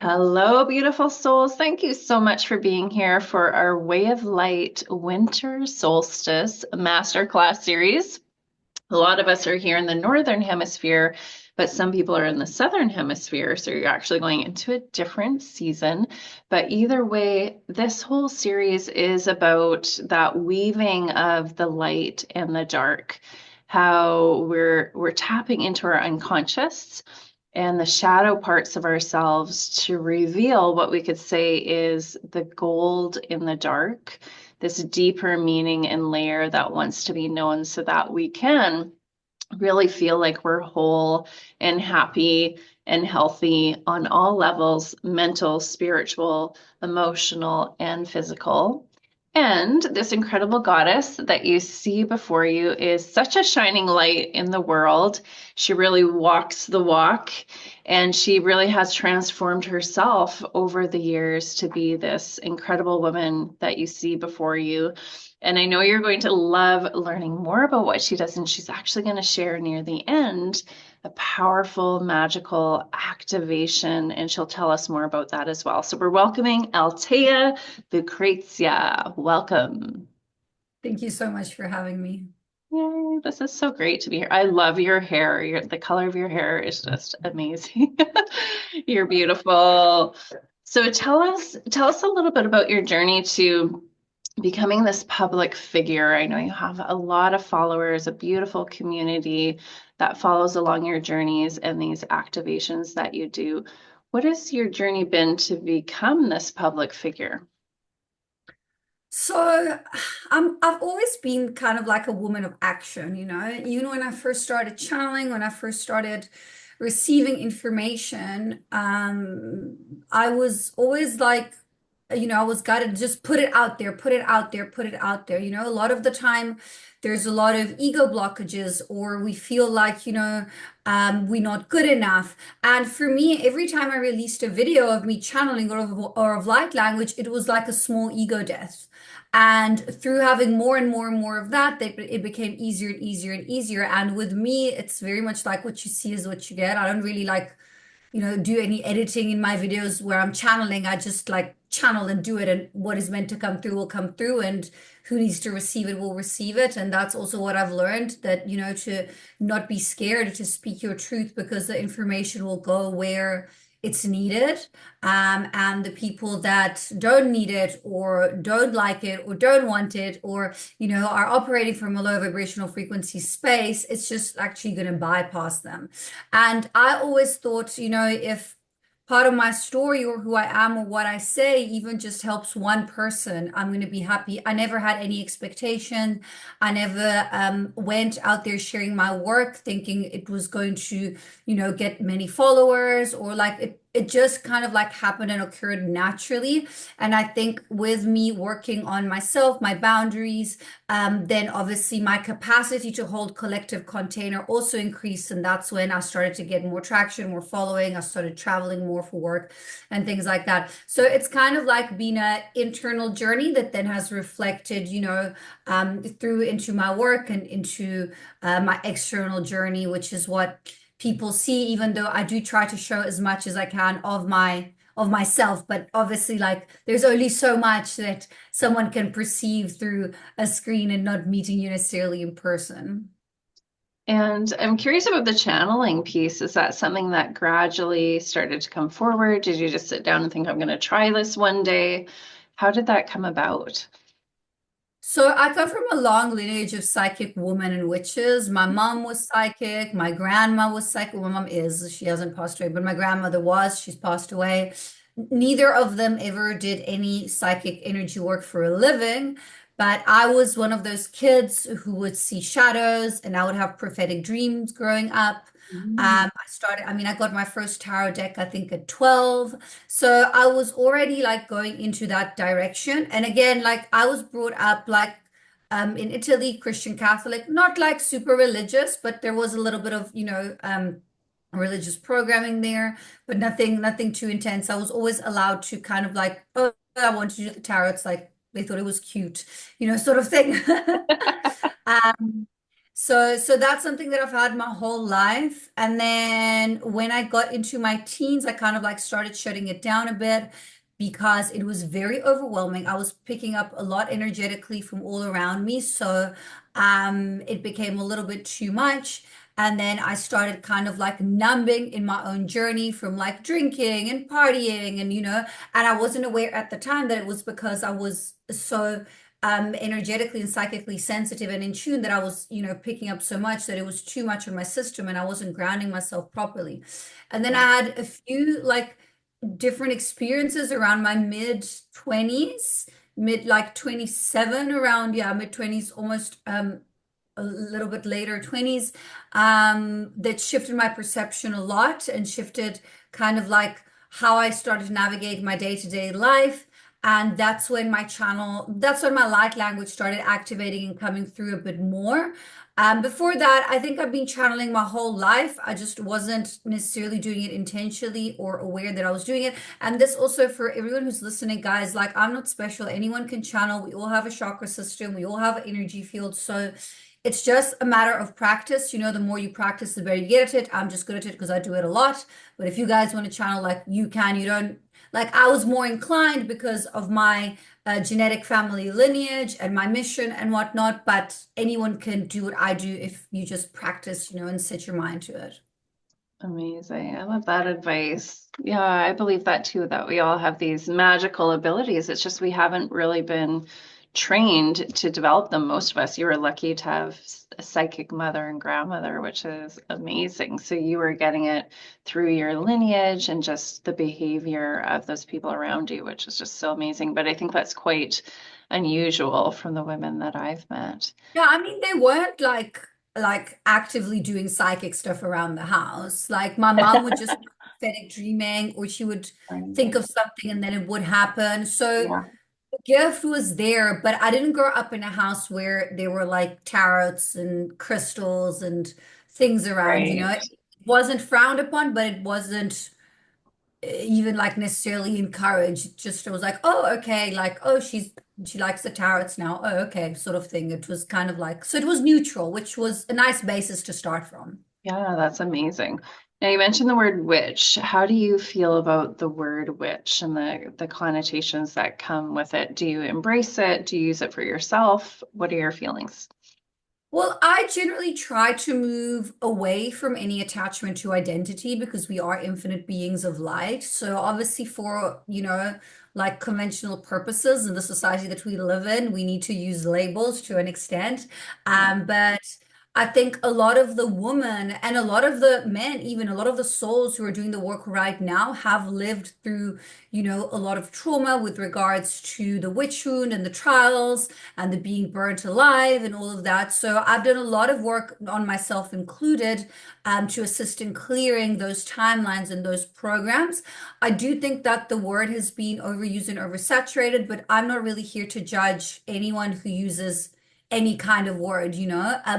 Hello, beautiful souls. Thank you so much for being here for our Way of Light Winter Solstice Masterclass series. A lot of us are here in the Northern Hemisphere, but some people are in the Southern Hemisphere, so you're actually going into a different season. But either way, this whole series is about that weaving of the light and the dark, how we're tapping into our unconscious and the shadow parts of ourselves to reveal what we could say is the gold in the dark, this deeper meaning and layer that wants to be known so that we can really feel like we're whole and happy and healthy on all levels, mental, spiritual, emotional, and physical. And this incredible goddess that you see before you is such a shining light in the world. She really walks the walk, and she really has transformed herself over the years to be this incredible woman that you see before you. And I know you're going to love learning more about what she does. And she's actually going to share near the end a powerful, magical activation. And she'll tell us more about that as well. So we're welcoming Altea Lucrezia. Welcome. Thank you so much for having me. Yay, this is so great to be here. I love your hair. The color of your hair is just amazing. You're beautiful. So tell us a little bit about your journey to becoming this public figure. I know you have a lot of followers, a beautiful community that follows along your journeys and these activations that you do. What has your journey been to become this public figure? So, I've always been kind of like a woman of action, you know. Even when I first started channeling, when I first started receiving information, I was always like, I was gotta just put it out there, put it out there, put it out there. A lot of the time there's a lot of ego blockages, or we feel like, we're not good enough. And for me, every time I released a video of me channeling or of light language, it was like a small ego death. And through having more and more and more of that, it became easier and easier and easier. And with me, it's very much like what you see is what you get. I don't really like do any editing in my videos where I'm channeling. I just like channel and do it, and what is meant to come through will come through, and who needs to receive it will receive it. And that's also what I've learned, that, to not be scared to speak your truth, because the information will go where it's needed. And the people that don't need it or don't like it or don't want it, or are operating from a low vibrational frequency space, it's just actually going to bypass them. And I always thought, if part of my story or who I am or what I say even just helps one person, I'm going to be happy. I never had any expectation. I never went out there sharing my work thinking it was going to, get many followers, or like it just kind of like happened and occurred naturally. And I think with me working on myself, my boundaries, then obviously my capacity to hold collective container also increased. And that's when I started to get more traction, more following. I started traveling more for work and things like that. So it's kind of like been an internal journey that then has reflected, through into my work and into my external journey, which is what people see, even though I do try to show as much as I can of myself. But obviously, like, there's only so much that someone can perceive through a screen and not meeting you necessarily in person. And I'm curious about the channeling piece. Is that something that gradually started to come forward? Did you just sit down and think, I'm going to try this one day? How did that come about? So I come from a long lineage of psychic women and witches. My mom was psychic. My grandma was psychic. Well, my mom is. She hasn't passed away, but my grandmother was. She's passed away. Neither of them ever did any psychic energy work for a living. But I was one of those kids who would see shadows, and I would have prophetic dreams growing up. Mm. I got my first tarot deck, I think, at 12. So I was already like going into that direction. And again, like I was brought up like in Italy, Christian Catholic, not like super religious, but there was a little bit of, religious programming there, but nothing too intense. I was always allowed to kind of like, oh, I want to do the tarot. It's like they thought it was cute, sort of thing. So that's something that I've had my whole life. And then when I got into my teens, I kind of like started shutting it down a bit because it was very overwhelming. I was picking up a lot energetically from all around me. So it became a little bit too much. And then I started kind of like numbing in my own journey from like drinking and partying and and I wasn't aware at the time that it was because I was so energetically and psychically sensitive and in tune that I was, picking up so much that it was too much of my system and I wasn't grounding myself properly. And then I had a few like different experiences around my mid 20s, mid like 27 around, yeah, mid 20s, almost a little bit later 20s, that shifted my perception a lot and shifted kind of like how I started to navigate my day-to-day life. And that's when my light language started activating and coming through a bit more. Before that, I think I've been channeling my whole life. I just wasn't necessarily doing it intentionally or aware that I was doing it. And this also for everyone who's listening, guys, like I'm not special. Anyone can channel. We all have a chakra system. We all have an energy field. So it's just a matter of practice. The more you practice, the better you get at it. I'm just good at it because I do it a lot. But if you guys want to channel, like you can, you don't like I was more inclined because of my genetic family lineage and my mission and whatnot. But anyone can do what I do if you just practice, and set your mind to it. Amazing. I love that advice. Yeah, I believe that too, that we all have these magical abilities. It's just we haven't really been trained to develop them. Most of us, you were lucky to have a psychic mother and grandmother, which is amazing. So you were getting it through your lineage and just the behavior of those people around you, which is just so amazing. But I think that's quite unusual from the women that I've met. Yeah, I mean they weren't like actively doing psychic stuff around the house. Like my mom would just prophetic dreaming, or she would think of something and then it would happen. So Yeah, the gift was there, but I didn't grow up in a house where there were like tarots and crystals and things around, right. It wasn't frowned upon, but it wasn't even like necessarily encouraged. Just it was like, oh, okay, like, oh, she likes the tarots now. Oh, okay, sort of thing. It was kind of like, so it was neutral, which was a nice basis to start from. Yeah, that's amazing. Now you mentioned the word witch. How do you feel about the word witch and the connotations that come with it? Do you embrace it? Do you use it for yourself? What are your feelings? Well, I generally try to move away from any attachment to identity because we are infinite beings of light. So obviously for, like conventional purposes in the society that we live in, we need to use labels to an extent. Yeah. But I think a lot of the women and a lot of the men, even a lot of the souls who are doing the work right now have lived through, a lot of trauma with regards to the witch wound and the trials and the being burnt alive and all of that. So I've done a lot of work on myself included, to assist in clearing those timelines and those programs. I do think that the word has been overused and oversaturated, but I'm not really here to judge anyone who uses any kind of word,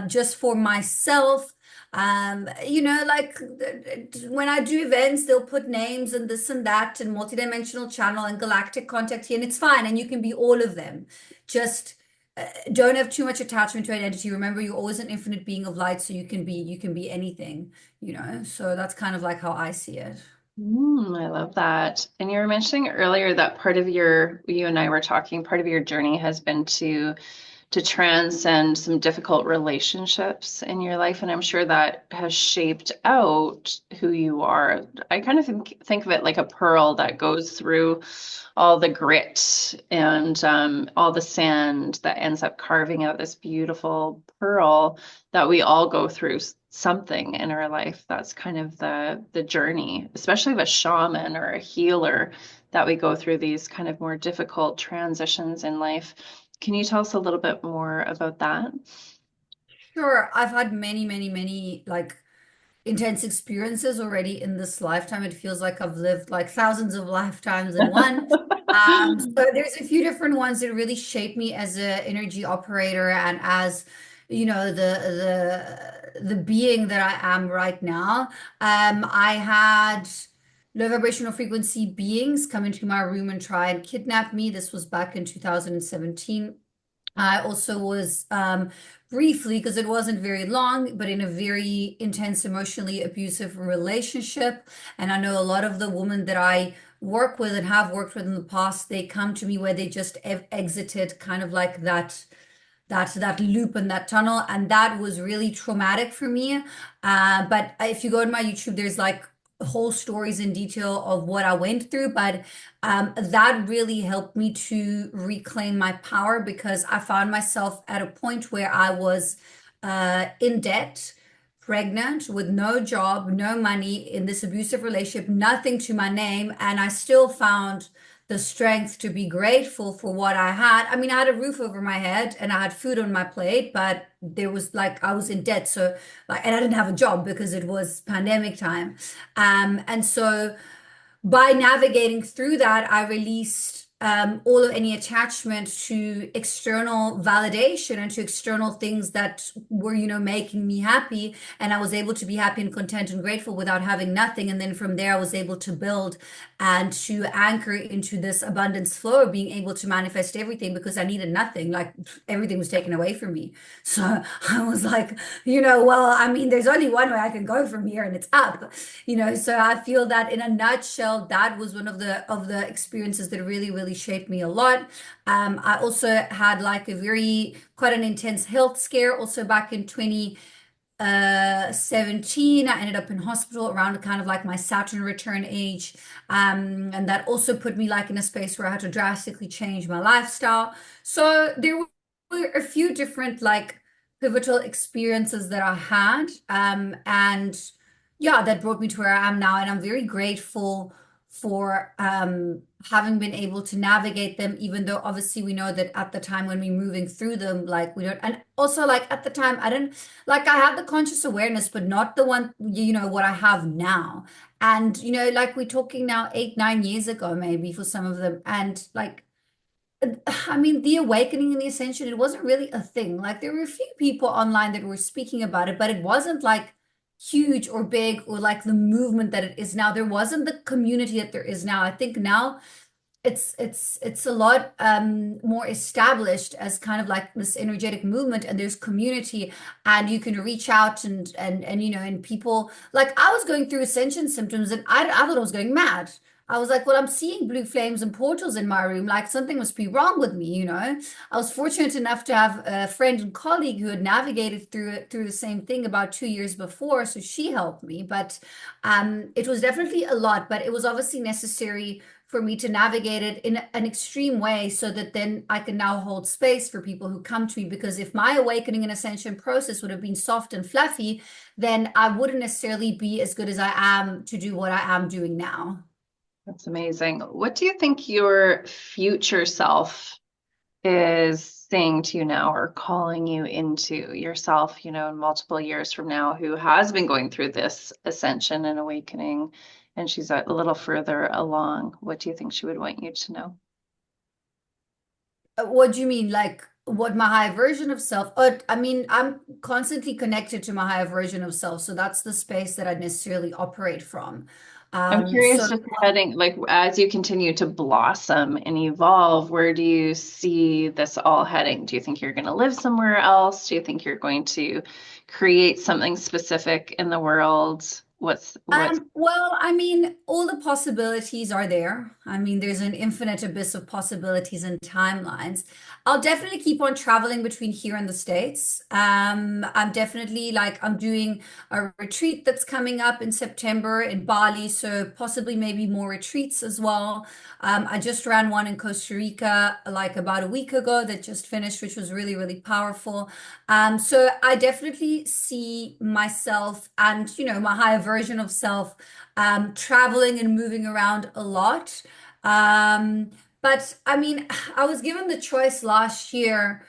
just for myself. Like when I do events, they'll put names and this and that and multidimensional channel and galactic contact here, and it's fine. And you can be all of them. Just don't have too much attachment to identity. Remember, you're always an infinite being of light, so you can be anything, So that's kind of like how I see it. I love that. And you were mentioning earlier that you and I were talking, part of your journey has been to transcend some difficult relationships in your life. And I'm sure that has shaped out who you are. I kind of think of it like a pearl that goes through all the grit and all the sand that ends up carving out this beautiful pearl that we all go through something in our life. That's kind of the journey, especially with a shaman or a healer, that we go through these kind of more difficult transitions in life. Can you tell us a little bit more about that? Sure, I've had many, many, many like intense experiences already in this lifetime. It feels like I've lived like thousands of lifetimes in one. So there's a few different ones that really shaped me as an energy operator and as, the being that I am right now. I had low vibrational frequency beings come into my room and try and kidnap me. This was back in 2017. I also was briefly, because it wasn't very long, but in a very intense, emotionally abusive relationship. And I know a lot of the women that I work with and have worked with in the past, they come to me where they just exited kind of like that loop and that tunnel, and that was really traumatic for me. But if you go to my YouTube, there's like whole stories in detail of what I went through. But that really helped me to reclaim my power because I found myself at a point where I was in debt, pregnant with no job, no money, in this abusive relationship, nothing to my name, and I still found the strength to be grateful for what I had. I mean, I had a roof over my head and I had food on my plate, but there was like I was in debt. So like, and I didn't have a job because it was pandemic time. And so by navigating through that, I released all of any attachment to external validation and to external things that were, making me happy. And I was able to be happy and content and grateful without having nothing. And then from there, I was able to build and to anchor into this abundance flow of being able to manifest everything because I needed nothing. Like everything was taken away from me. So I was like, well, I mean, there's only one way I can go from here and it's up. So I feel that in a nutshell, that was one of the experiences that really shaped me a lot. I also had like a very quite an intense health scare also back in 2017. I ended up in hospital around kind of like my Saturn return age. And that also put me like in a space where I had to drastically change my lifestyle. So there were a few different like pivotal experiences that I had. And yeah, that brought me to where I am now. And I'm very grateful for having been able to navigate them, even though obviously we know that at the time when we're moving through them, like we don't, and also like at the time, I didn't, like I had the conscious awareness, but not the one, what I have now. And, like we're talking now 8, 9 years ago, maybe for some of them. And like, I mean, the awakening and the ascension, it wasn't really a thing. Like there were a few people online that were speaking about it, but it wasn't like huge or big or like the movement that it is now. There wasn't the community that there is now. I think now it's a lot more established as kind of like this energetic movement, and there's community, and you can reach out and and people like I was going through ascension symptoms, and I thought I was going mad. I was like, well, I'm seeing blue flames and portals in my room. Like something must be wrong with me. I was fortunate enough to have a friend and colleague who had navigated through the same thing about 2 years before, so she helped me. But it was definitely a lot, but it was obviously necessary for me to navigate it in an extreme way so that then I can now hold space for people who come to me. Because if my awakening and ascension process would have been soft and fluffy, then I wouldn't necessarily be as good as I am to do what I am doing now. That's amazing. What do you think your future self is saying to you now or calling you into yourself, in multiple years from now, who has been going through this ascension and awakening, and she's a little further along? What do you think she would want you to know? What do you mean? Like what my higher version of self? I mean, I'm constantly connected to my higher version of self. So that's the space that I necessarily operate from. I'm curious, So just heading, like, as you continue to blossom and evolve, where do you see this all heading? Do you think you're going to live somewhere else? Do you think you're going to create something specific in the world? What's well, I mean, all the possibilities are there. I mean, there's an infinite abyss of possibilities and timelines. I'll definitely keep on traveling between here and the States. I'm definitely like I'm doing a retreat that's coming up in September in Bali, so possibly maybe more retreats as well. I just ran one in Costa Rica like about a week ago that just finished, which was really powerful. So I definitely see myself and, my higher version of self traveling and moving around a lot. Um, but I mean, I was given the choice last year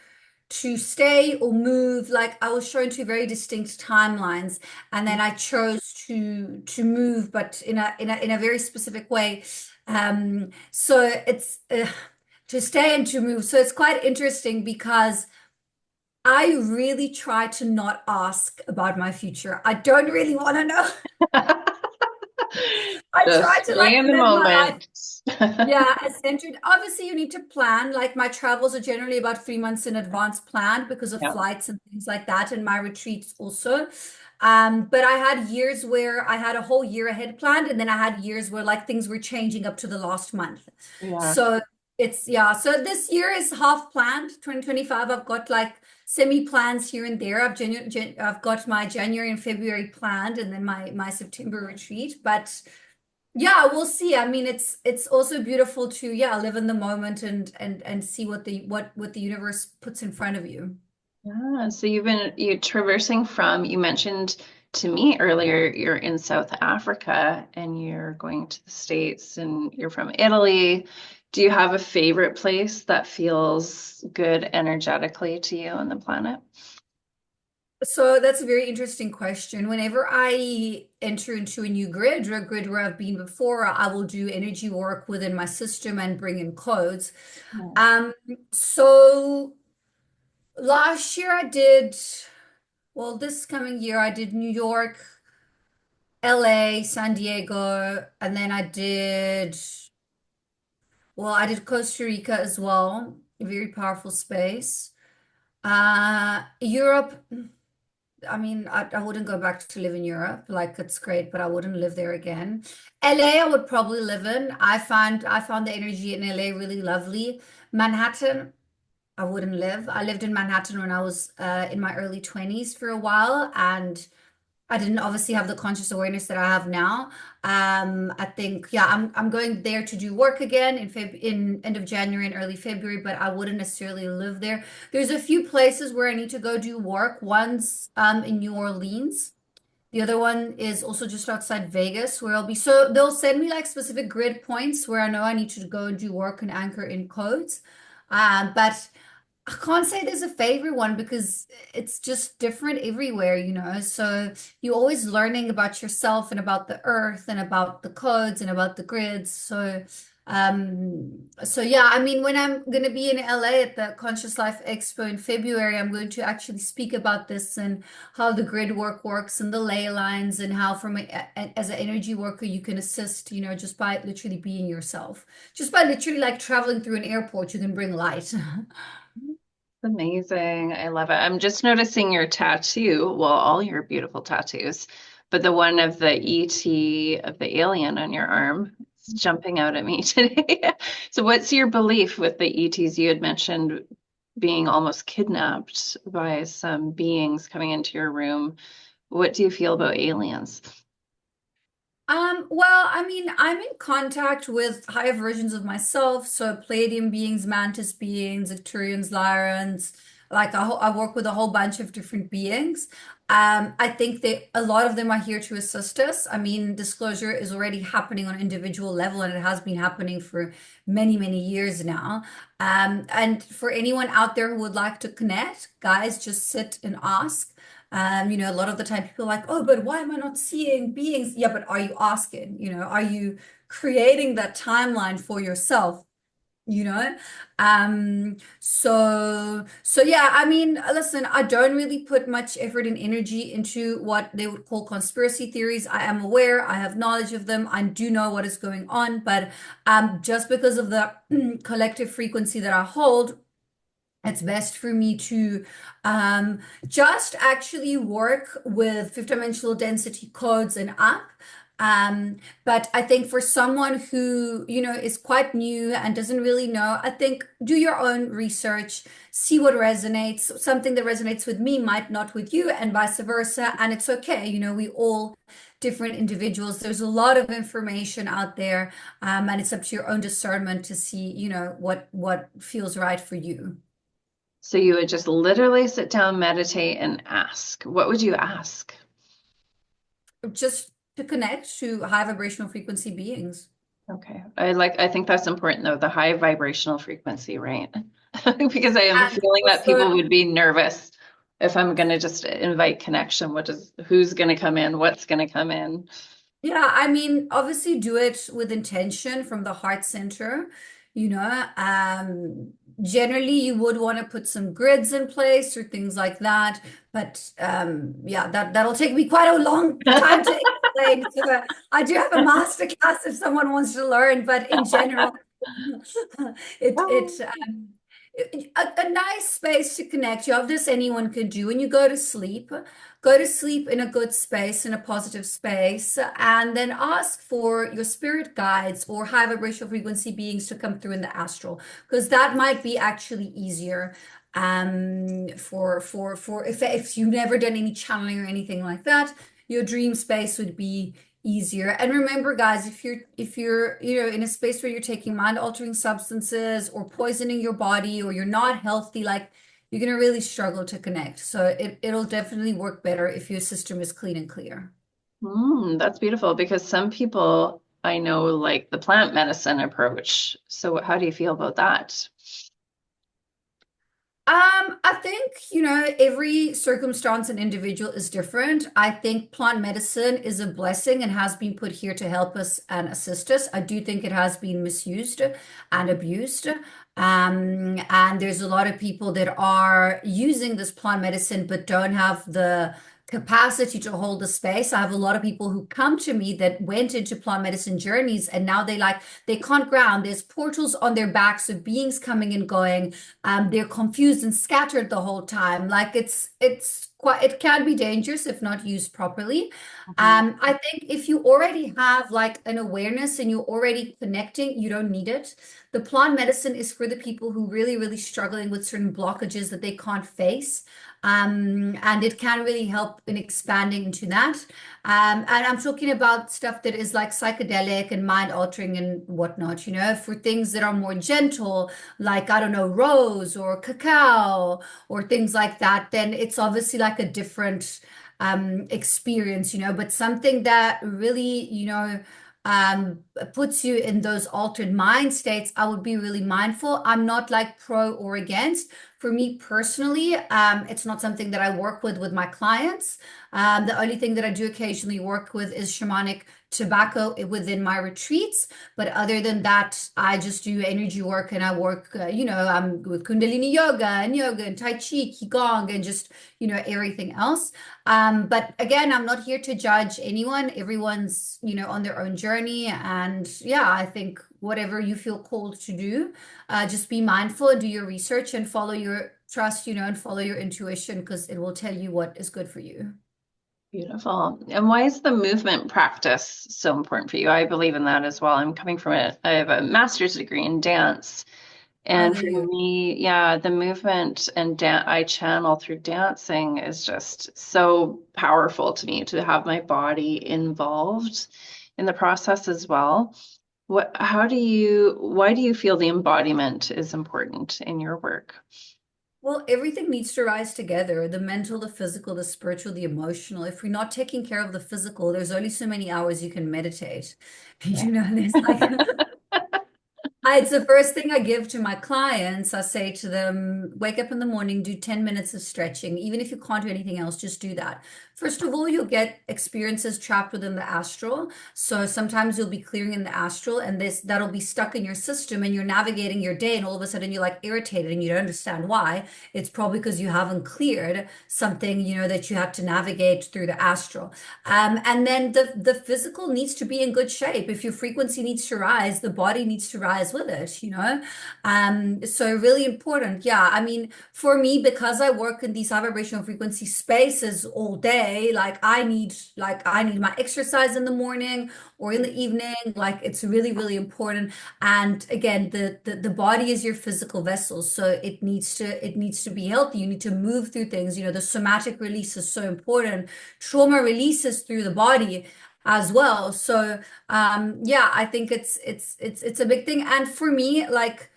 to stay or move. Like I was shown two very distinct timelines, and then I chose to move, but in a very specific way. So it's to stay and to move. So it's quite interesting because I really try to not ask about my future. I don't really want to know. I try just to stay like in the live my life. moment? Yeah, as centered. Obviously, you need to plan. Like my travels are generally about 3 months in advance planned because of Yeah. flights and things like that, and my retreats also. But I had years where I had a whole year ahead planned, and then I had years where like things were changing up to the last month. Yeah. So it's yeah. So this year is half planned. 2025, I've got like semi plans here and there. I've got my January and February planned, and then my September retreat. But yeah, we'll see. I mean, it's also beautiful to yeah, live in the moment and see what the universe puts in front of you. Yeah, so you traversing from, you mentioned to me earlier, you're in South Africa and you're going to the States and you're from Italy. Do you have a favorite place that feels good energetically to you on the planet? So that's a very interesting question. Whenever I enter into a new grid or a grid where I've been before, I will do energy work within my system and bring in codes. Yeah. Um, so last year I did, well, this coming year I did New York, LA, San Diego, and then I did Costa Rica as well. A very powerful space. Europe, I mean, I wouldn't go back to live in Europe. Like it's great, but I wouldn't live there again. LA, I would probably live in. I found the energy in LA really lovely. Manhattan, I wouldn't live. I lived in Manhattan when I was in my early 20s for a while, and I didn't obviously have the conscious awareness that I have now. I think, yeah, I'm going there to do work again in end of January and early February, but I wouldn't necessarily live there. There's a few places where I need to go do work. One's in New Orleans. The other one is also just outside Vegas, where I'll be. So they'll send me like specific grid points where I know I need to go and do work and anchor in codes. But I can't say there's a favorite one because it's just different everywhere, you know. So you're always learning about yourself and about the earth and about the codes and about the grids. So yeah, I mean, when I'm going to be in LA at the Conscious Life Expo in February, I'm going to actually speak about this and how the grid work works and the ley lines and how as an energy worker you can assist, you know, just by literally being yourself. Just by literally like traveling through an airport, you can bring light. Amazing. I love it. I'm just noticing your tattoo, well, all your beautiful tattoos, but the one of the ET of the alien on your arm is jumping out at me today. So what's your belief with the ETs? You had mentioned being almost kidnapped by some beings coming into your room. What do you feel about aliens? Well, I mean, I'm in contact with higher versions of myself, so Palladium beings, Mantis beings, Arcturians, Lyrans, like I work with a whole bunch of different beings. I think that a lot of them are here to assist us. I mean, disclosure is already happening on an individual level, and it has been happening for many, many years now. And for anyone out there who would like to connect, guys, just sit and ask. You know, a lot of the time people are like, oh, but why am I not seeing beings? Yeah, but are you asking? You know, are you creating that timeline for yourself? You know? So yeah, I mean, listen, I don't really put much effort and energy into what they would call conspiracy theories. I am aware, I have knowledge of them, I do know what is going on, but just because of the collective frequency that I hold, it's best for me to just actually work with fifth dimensional density codes and up. But I think for someone who, you know, is quite new and doesn't really know, I think do your own research, see what resonates. Something that resonates with me might not with you, and vice versa. And it's okay. You know, we all different individuals. There's a lot of information out there, and it's up to your own discernment to see, you know, what feels right for you. So you would just literally sit down, meditate, and ask. What would you ask? Just to connect to high vibrational frequency beings. Okay. I think that's important though, the high vibrational frequency, right? Because I have a And feeling that also, people would be nervous if I'm going to just invite connection. Who's going to come in? What's going to come in? yeah, I mean, obviously do it with intention from the heart center, you know. Generally you would want to put some grids in place or things like that. But yeah, that'll take me quite a long time to explain. So I do have a master class if someone wants to learn, but in general, it it a nice space to connect. You have this anyone can do when you go to sleep in a good space, in a positive space, and then ask for your spirit guides or high vibrational frequency beings to come through in the astral, because that might be actually easier for if you've never done any channeling or anything like that, your dream space would be easier. And remember, guys, if you're in a space where you're taking mind altering substances or poisoning your body or you're not healthy, like you're gonna really struggle to connect. So it'll definitely work better if your system is clean and clear. That's beautiful because some people I know like the plant medicine approach. So how do you feel about that? I think, every circumstance and individual is different. I think plant medicine is a blessing and has been put here to help us and assist us. I do think it has been misused and abused. And there's a lot of people that are using this plant medicine but don't have the capacity to hold the space. I have a lot of people who come to me that went into plant medicine journeys and now they can't ground. There's portals on their backs of beings coming and going. They're confused and scattered the whole time. Like it can be dangerous if not used properly. Mhm. I think if you already have like an awareness and you're already connecting, you don't need it. The plant medicine is for the people who really, really struggling with certain blockages that they can't face. And it can really help in expanding into that. And I'm talking about stuff that is like psychedelic and mind altering and whatnot, for things that are more gentle, like, I don't know, rose or cacao or things like that, then it's obviously like a different experience, but something that really, um, puts you in those altered mind states, I would be really mindful. I'm not like pro or against. For me personally, it's not something that I work with my clients. The only thing that I do occasionally work with is shamanic tobacco within my retreats. But other than that, I just do energy work and I work, I'm with Kundalini yoga and Tai Chi, Qigong, and just, everything else. But again, I'm not here to judge anyone. Everyone's, on their own journey. And yeah, I think whatever you feel called to do, just be mindful and do your research and follow your trust, and follow your intuition because it will tell you what is good for you. Beautiful. And why is the movement practice so important for you? I believe in that as well. I have a master's degree in dance. Oh, And there for you me, yeah, the movement and I channel through dancing is just so powerful to me to have my body involved in the process as well. Why do you feel the embodiment is important in your work? Well, everything needs to rise together, the mental, the physical, the spiritual, the emotional. If we're not taking care of the physical, there's only so many hours you can meditate. There's like it's the first thing I give to my clients. I say to them, wake up in the morning, do 10 minutes of stretching. Even if you can't do anything else, just do that. First of all, you'll get experiences trapped within the astral. So sometimes you'll be clearing in the astral and that'll be stuck in your system and you're navigating your day and all of a sudden you're like irritated and you don't understand why. It's probably because you haven't cleared something, that you had to navigate through the astral. And then the physical needs to be in good shape. If your frequency needs to rise, the body needs to rise with it. So really important. Yeah, I mean, for me, because I work in these high vibrational frequency spaces all day, like I need my exercise in the morning or in the evening. Like it's really, really important. And again, the body is your physical vessel, so it needs to be healthy. You need to move through things. The somatic release is so important. Trauma releases through the body as well. So yeah, I think it's a big thing. And for me, like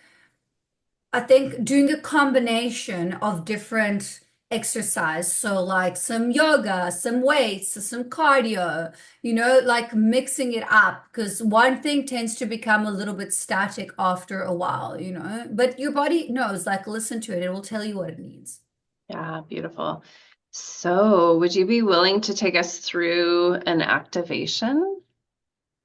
I think doing a combination of different exercise, so like some yoga, some weights, some cardio, like mixing it up because one thing tends to become a little bit static after a while. But your body knows, like listen to it, it will tell you what it needs. Yeah, beautiful. So, would you be willing to take us through an activation?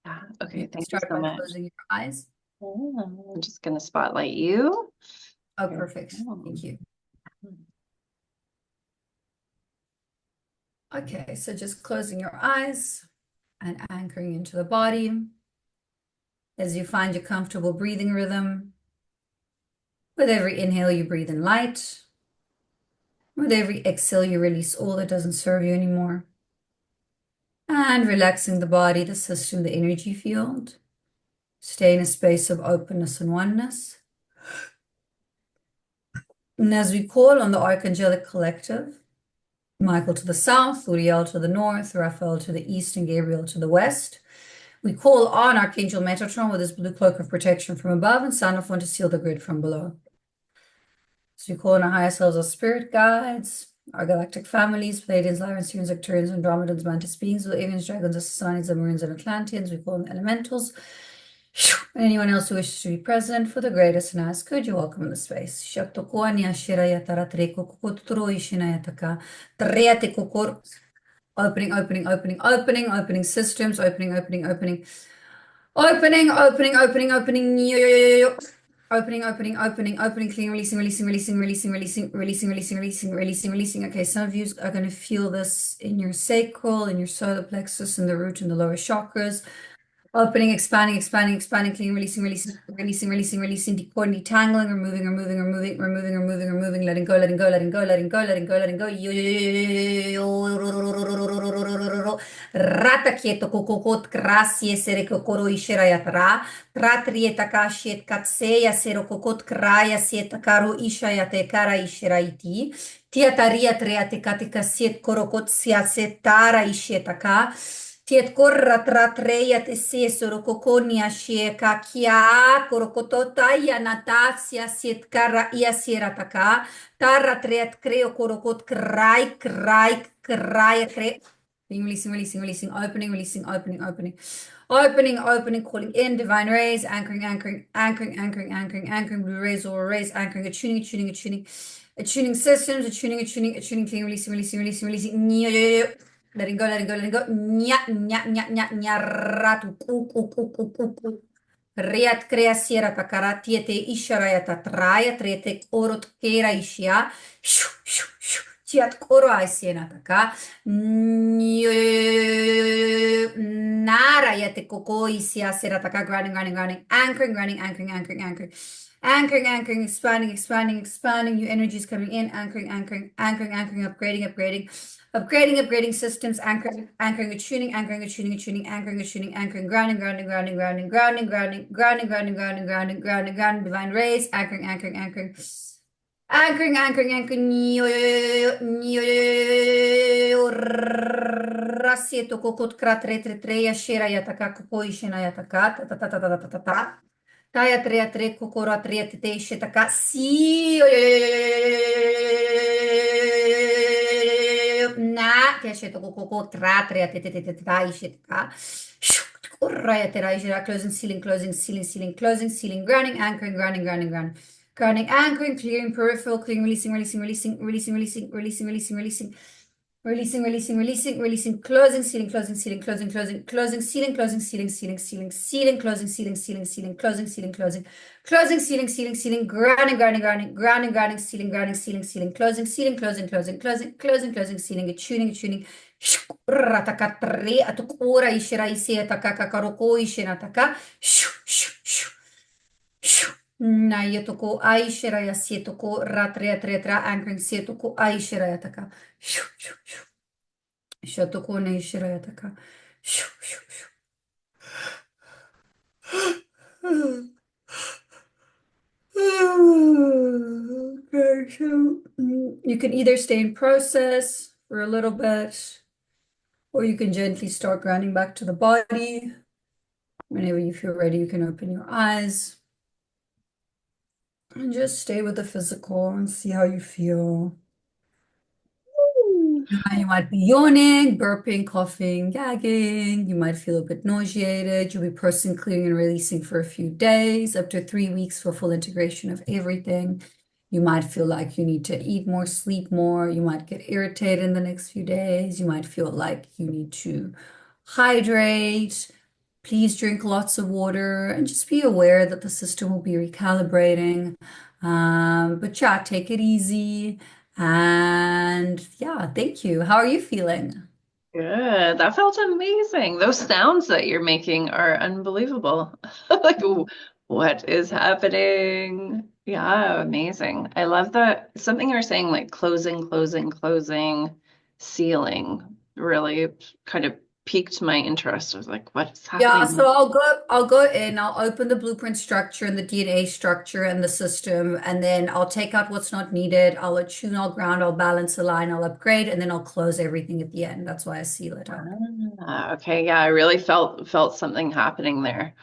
Yeah, You okay, can thank you start so by much. closing your eyes. I'm just going to spotlight you. Oh, There perfect. we go. Thank you. Okay, so just closing your eyes. and anchoring into the body. As you find your comfortable breathing rhythm, with every inhale, you breathe in light. With every exhale, you release all that doesn't serve you anymore. And relaxing the body, the system, the energy field. Stay in a space of openness and oneness. And as we call on the Archangelic Collective, Michael to the south, Uriel to the north, Raphael to the east, and Gabriel to the west, we call on Archangel Metatron with his blue cloak of protection from above and Son of One to seal the grid from below. So we call on our higher selves, our spirit guides, our galactic families, Pleiadians, Lyrians, Humans, Arcturians, Andromedans, Mantis beings, Avians, Dragons, Assassinians, Marines, and Atlanteans. We call on the elementals. And anyone else who wishes to be present for the greatest and highest good, you're welcome in the space. Opening, opening, opening, opening, opening systems, opening, opening, opening, opening, opening, opening, opening, opening, opening, opening, opening, clean, releasing, releasing, releasing, releasing, releasing, releasing, releasing, releasing, releasing, releasing. Okay, some of you are going to feel this in your sacral, in your solar plexus, in the root, in the lower chakras. Opening, expanding, expanding, expanding, clean, releasing, releasing, releasing, releasing, releasing, decording, detangling, removing, removing, removing, removing, removing, removing, letting go, letting go, letting go, letting go, letting go, letting go. Rata quieto, kokokot, krasi, esere kokoro ishirayatra. Tratrieta kashiet katseya, sero kokot kraya, sieta karo ishayate kara ishiraiti. Tiataria treate katika siet korokot siasetara ishetaka. Tiet korra tra treia te sesoro kokonia shieka kia korokotota ya natasia siet kara ia sierataka tarra treat creo korokot krai krai krai kre releasing, releasing, releasing, opening, releasing, opening, opening, opening, opening, calling in divine rays, anchoring, anchoring, anchoring, anchoring, anchoring, anchoring, blue rays, aurora rays, anchoring, attuning, attuning, attuning, attuning systems, attuning, attuning, attuning, clean, releasing, releasing, releasing, releasing, letting go, letting go, letting go. Nya, nya, nya, nya, nya, ratu, ku, ku, ku, ku, ku, ku. Riat crea sierra takara tiete isharaya tatraya trete orot kera ishia. Shu, shu, shu. Tiat koro ai siena taka. Nara yate koko isia sera taka. Grounding, grounding, grounding. Anchoring, grounding, anchoring, anchoring, anchoring. Anchoring, anchoring, expanding, expanding, expanding. New energies coming in. Anchoring, anchoring, anchoring, anchoring, upgrading, upgrading. Upgrading, upgrading systems, anchoring, anchoring, attuning, anchoring, attuning, attuning, anchoring, attuning, anchoring, grounding, grounding, grounding, grounding, grounding, grounding, grounding, grounding, grounding, grounding, grounding, grounding, divine rays, anchoring, anchoring, anchoring, anchoring, anchoring, anchoring, rasieto kokot krat re tre tre yashira yataka koko ishina yataka ta ta ta ta ta ta ta ta. Taya tre tre kokora tre te shetaka si na te sheto koko tra tre te te te te ta shetaka Raya te raijira closing ceiling closing ceiling ceiling closing ceiling grounding anchoring grounding grounding grounding grounding anchoring clearing peripheral clearing releasing releasing releasing releasing releasing releasing releasing releasing releasing, releasing, releasing, releasing, closing, sealing, closing, sealing, closing, closing, closing, sealing, closing, sealing, sealing, sealing, sealing, closing, sealing, sealing, sealing, closing, sealing, closing, closing, sealing, sealing, sealing, grounding, grounding, grounding, grounding, grounding, sealing, grounding, sealing, sealing, closing, sealing, closing, closing, closing, closing, closing, sealing, attuning, attuning, ratakatre, atukura, ishira, ise, ataka, karoko, ishina, ataka, shu, shu, shu, shu. Na yetoko aishira ya sietoko ratria tretra anchoring sietoko aishira yataka. Shu, shu, shu. Shatoko ne ishira yataka. Shu, shu, shu. Okay, so you can either stay in process for a little bit, or you can gently start grounding back to the body. Whenever you feel ready, you can open your eyes and just stay with the physical and see how you feel. You might be yawning, burping, coughing, gagging. You might feel a bit nauseated. You'll be person clearing and releasing for a few days, up to 3 weeks for full integration of everything. You might feel like you need to eat more, sleep more. You might get irritated in the next few days. You might feel like you need to hydrate. Please drink lots of water and just be aware that the system will be recalibrating. But yeah, take it easy. And yeah, thank you. How are you feeling? Good. That felt amazing. Those sounds that you're making are unbelievable. Like, what is happening? Yeah, amazing. I love that something you were saying, like closing, closing, closing, sealing, really kind of piqued my interest. I was like, what is Yeah, happening? so I'll go in, I'll open the blueprint structure and the DNA structure and the system, and then I'll take out what's not needed. I'll attune, I'll ground, I'll balance, align, I'll upgrade, and then I'll close everything at the end. That's why I seal it up. Okay, yeah, I really felt something happening there.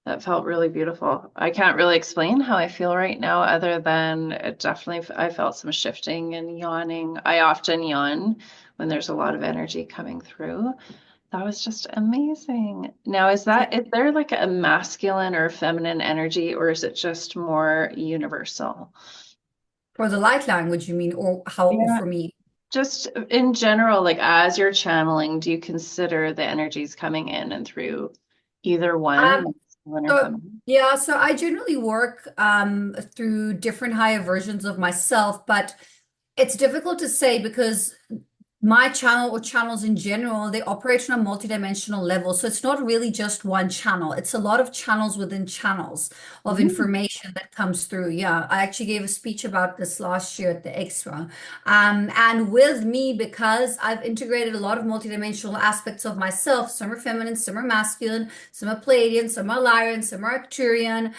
That felt really beautiful. I can't really explain how I feel right now, other than it definitely I felt some shifting and yawning. I often yawn when there's a lot of energy coming through. That was just amazing. Now, is there like a masculine or feminine energy, or is it just more universal? For the light language, you mean, or how, or Yeah. for me? Just in general, like as you're channeling, do you consider the energies coming in and through either Um, one, masculine or so feminine? yeah, so I generally work through different higher versions of myself, but it's difficult to say because my channel or channels in general, they operate on a multidimensional level. So it's not really just one channel. It's a lot of channels within channels of Mm. information that comes through. Yeah, I actually gave a speech about this last year at the expo. And with me, because I've integrated a lot of multidimensional aspects of myself, some are feminine, some are masculine, some are Pleiadian, some are Lyran, some are Arcturian,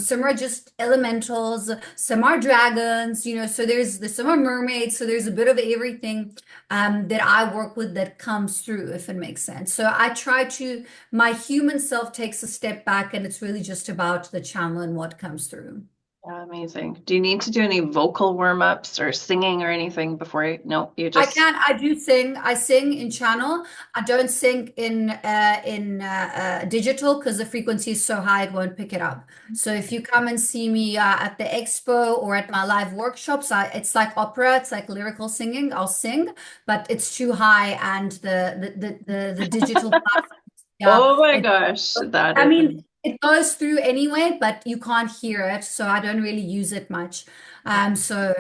some are just elementals, some are dragons, so there's some are mermaids, so there's a bit of everything that I work with that comes through, if it makes sense. So I try to, my human self takes a step back and it's really just about the channel and what comes through. Yeah, amazing. Do you need to do any vocal warm-ups or singing or anything before you? No, you just. I do sing. I sing in channel. I don't sing in digital because the frequency is so high it won't pick it up. So if you come and see me at the expo or at my live workshops, it's like opera. It's like lyrical singing. I'll sing, but it's too high, and the digital platforms, yeah, Oh my it. gosh, that I is. mean, it goes through anyway, but you can't hear it, so I don't really use it much. So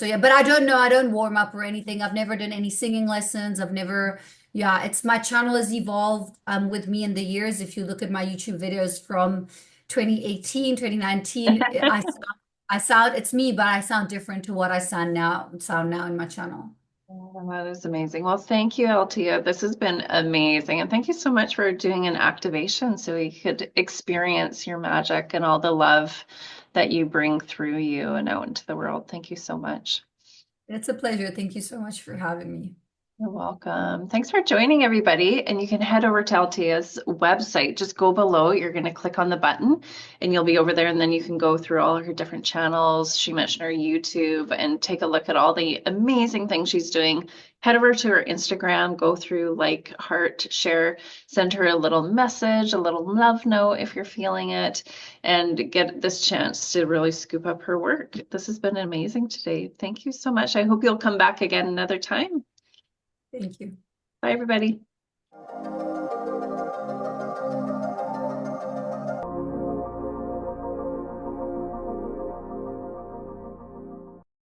yeah, but I don't know, I don't warm up or anything. I've never done any singing lessons. I've never, yeah, it's my channel has evolved with me in the years. If you look at my YouTube videos from 2018, 2019, it's me, but I sound different to what I sound now in my channel. Oh, that is amazing. Well, thank you, Altia. This has been amazing. And thank you so much for doing an activation so we could experience your magic and all the love that you bring through you and out into the world. Thank you so much. It's a pleasure. Thank you so much for having me. You're welcome. Thanks for joining, everybody. And you can head over to Altia's website. Just go below. You're going to click on the button and you'll be over there. And then you can go through all her different channels. She mentioned her YouTube and take a look at all the amazing things she's doing. Head over to her Instagram, go through, like, heart, share, send her a little message, a little love note if you're feeling it, and get this chance to really scoop up her work. This has been amazing today. Thank you so much. I hope you'll come back again another time. Thank you. Bye, everybody.